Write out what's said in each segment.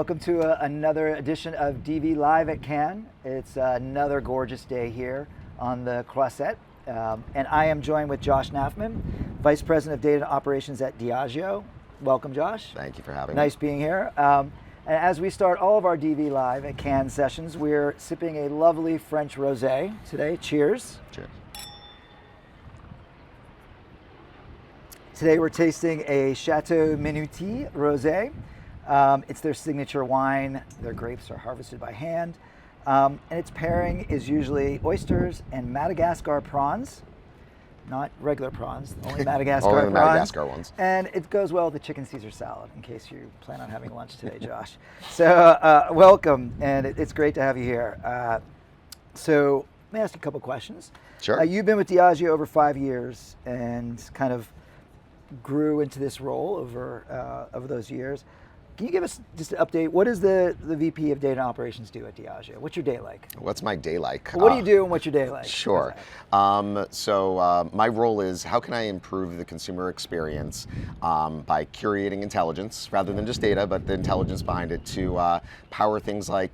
welcome to another edition of DV Live at Cannes. It's another gorgeous day here on the Croisette. And I am joined with Josh Nafman, Vice President of Data and Operations at Diageo. Welcome, Josh. Thank you for having me. Nice being here. And as we start all of our DV Live at Cannes sessions, we're sipping a lovely French rosé today. Cheers. Cheers. Today we're tasting a Chateau Minuty rosé. It's their signature wine. Their grapes are harvested by hand. And its pairing is usually oysters and Madagascar prawns. Not regular prawns, only Madagascar Only prawns. the Madagascar ones. And it goes well with the chicken Caesar salad, in case you plan on having lunch today, Josh. So welcome, and it's great to have you here. So let me ask you a couple questions. Sure. You've been with Diageo over 5 years and kind of grew into this role over those years. Can you give us just an update? What does the VP of Data and Operations do at Diageo? What's your day like? What's my day like? What do you do and what's your day like? Sure. So my role is how can I improve the consumer experience by curating intelligence rather than just data, but the intelligence behind it to power things like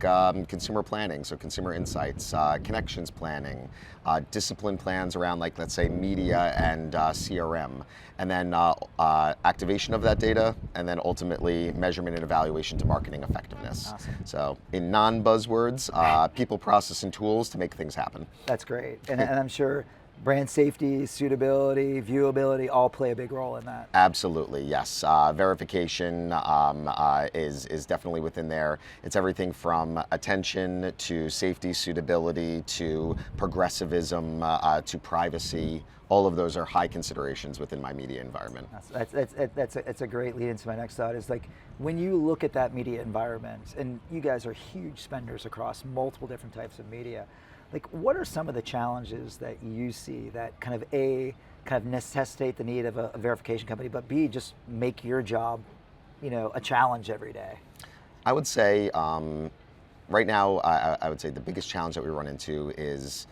consumer planning, so consumer insights, connections planning, discipline plans around, like, let's say, media and CRM, and then activation of that data, and then ultimately measurement and evaluation to marketing effectiveness. Awesome. So in non-buzzwords, people, process, and tools to make things happen. That's great. And I'm sure brand safety, suitability, viewability all play a big role in that. Absolutely, yes. Verification is definitely within there. It's everything from attention to safety, suitability, to progressivism, to privacy. All of those are high considerations within my media environment. That's a great lead into my next thought. Is like, when you look at that media environment, and you guys are huge spenders across multiple different types of media, like, what are some of the challenges that you see that kind of necessitate the need of a verification company, but B, just make your job, a challenge every day? I would say, right now, I would say the biggest challenge that we run into is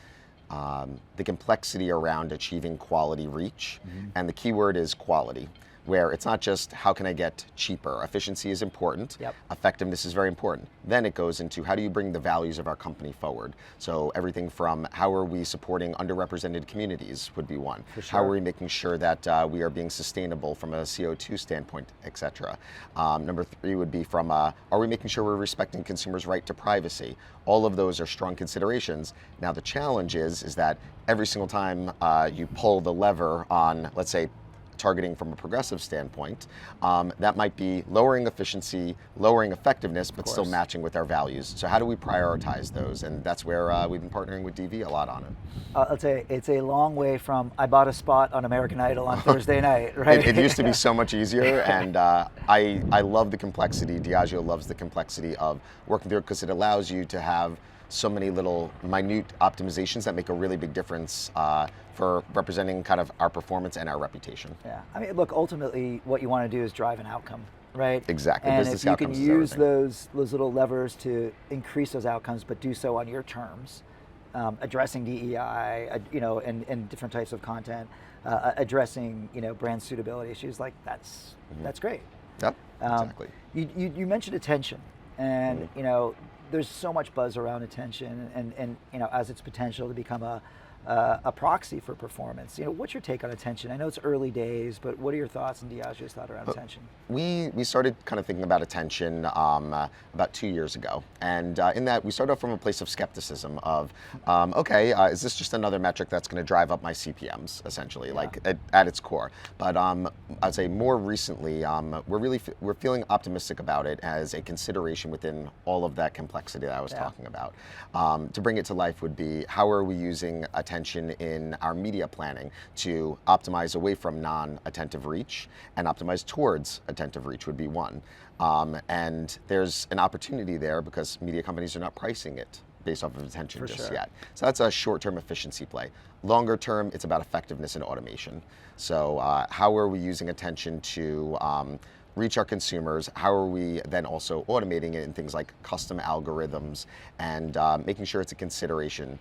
the complexity around achieving quality reach, and the key word is quality, where it's not just how can I get cheaper. Efficiency is important. Yep. Effectiveness is very important. Then it goes into how do you bring the values of our company forward. So everything from how are we supporting underrepresented communities would be one. For sure. How are we making sure that we are being sustainable from a CO2 standpoint, et cetera. Number 3 would be from are we making sure we're respecting consumers' right to privacy. All of those are strong considerations. Now the challenge is that every single time you pull the lever on, let's say, targeting from a progressive standpoint, that might be lowering efficiency, lowering effectiveness, but still matching with our values. So how do we prioritize those? And that's where we've been partnering with DV a lot on it. I'll tell you, it's a long way from I bought a spot on American Idol on Thursday night, right? It used to be so much easier, and I love the complexity. Diageo loves the complexity of working through it because it allows you to have so many little minute optimizations that make a really big difference for representing kind of our performance and our reputation. Yeah, I mean, look, ultimately what you want to do is drive an outcome, right? Exactly. And Business if you can outcomes is use everything. those little levers to increase those outcomes, but do so on your terms, addressing DEI, and different types of content, addressing brand suitability issues, like that's great. Yep, exactly. You mentioned attention, and there's so much buzz around attention, and as its potential to become a proxy for performance. What's your take on attention? I know it's early days, but what are your thoughts and Diageo's thought around attention? We started kind of thinking about attention about 2 years ago, and in that we started off from a place of skepticism of, is this just another metric that's going to drive up my CPMs, essentially, like at its core? But I'd say more recently, we're feeling optimistic about it as a consideration within all of that complexity that I was talking about. To bring it to life would be, how are we using attention in our media planning to optimize away from non-attentive reach and optimize towards attentive reach would be one. And there's an opportunity there because media companies are not pricing it based off of attention just yet. So that's a short-term efficiency play. Longer term, it's about effectiveness and automation. So how are we using attention to reach our consumers? How are we then also automating it in things like custom algorithms and making sure it's a consideration?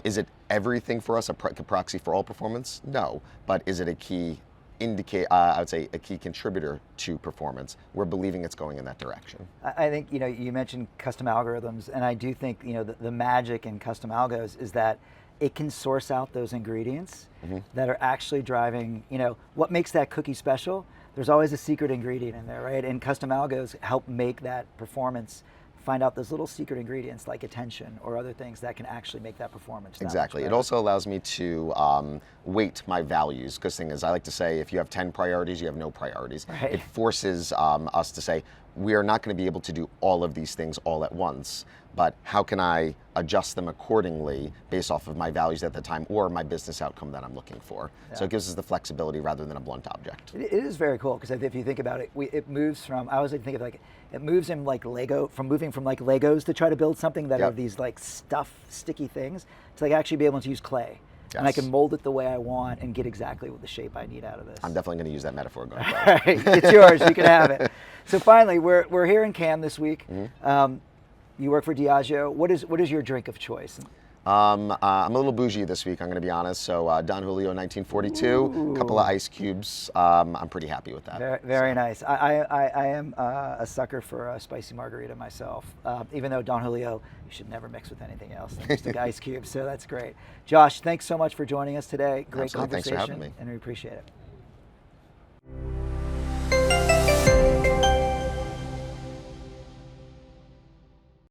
Is it everything for us, a proxy for all performance? No, but is it a key indicate, I would say, a key contributor to performance. We're believing it's going in that direction. I think, you mentioned custom algorithms, and I do think, the magic in custom algos is that it can source out those ingredients that are actually driving, what makes that cookie special. There's always a secret ingredient in there, right? And custom algos help make that performance, find out those little secret ingredients like attention or other things that can actually make that performance. Exactly. It also allows me to weight my values, because thing is, I like to say, if you have 10 priorities, you have no priorities. Right. It forces us to say, we are not going to be able to do all of these things all at once, but how can I adjust them accordingly based off of my values at the time or my business outcome that I'm looking for? Yeah. So it gives us the flexibility rather than a blunt object. It is very cool, because if you think about it, it moves from, I always think of it moves in like moving from like Legos to try to build something that are these like sticky things, to like actually be able to use clay. Yes. And I can mold it the way I want and get exactly what the shape I need out of this. I'm definitely going to use that metaphor going forward. All right, it's yours. You can have it. So finally, we're here in Cannes this week. You work for Diageo. What is your drink of choice? I'm a little bougie this week, I'm going to be honest. So Don Julio 1942, a couple of ice cubes. I'm pretty happy with that. Very nice. I am a sucker for a spicy margarita myself. Even though Don Julio, you should never mix with anything else than just ice cubes. So that's great. Josh, thanks so much for joining us today. Great conversation. Thanks for having me. And we appreciate it.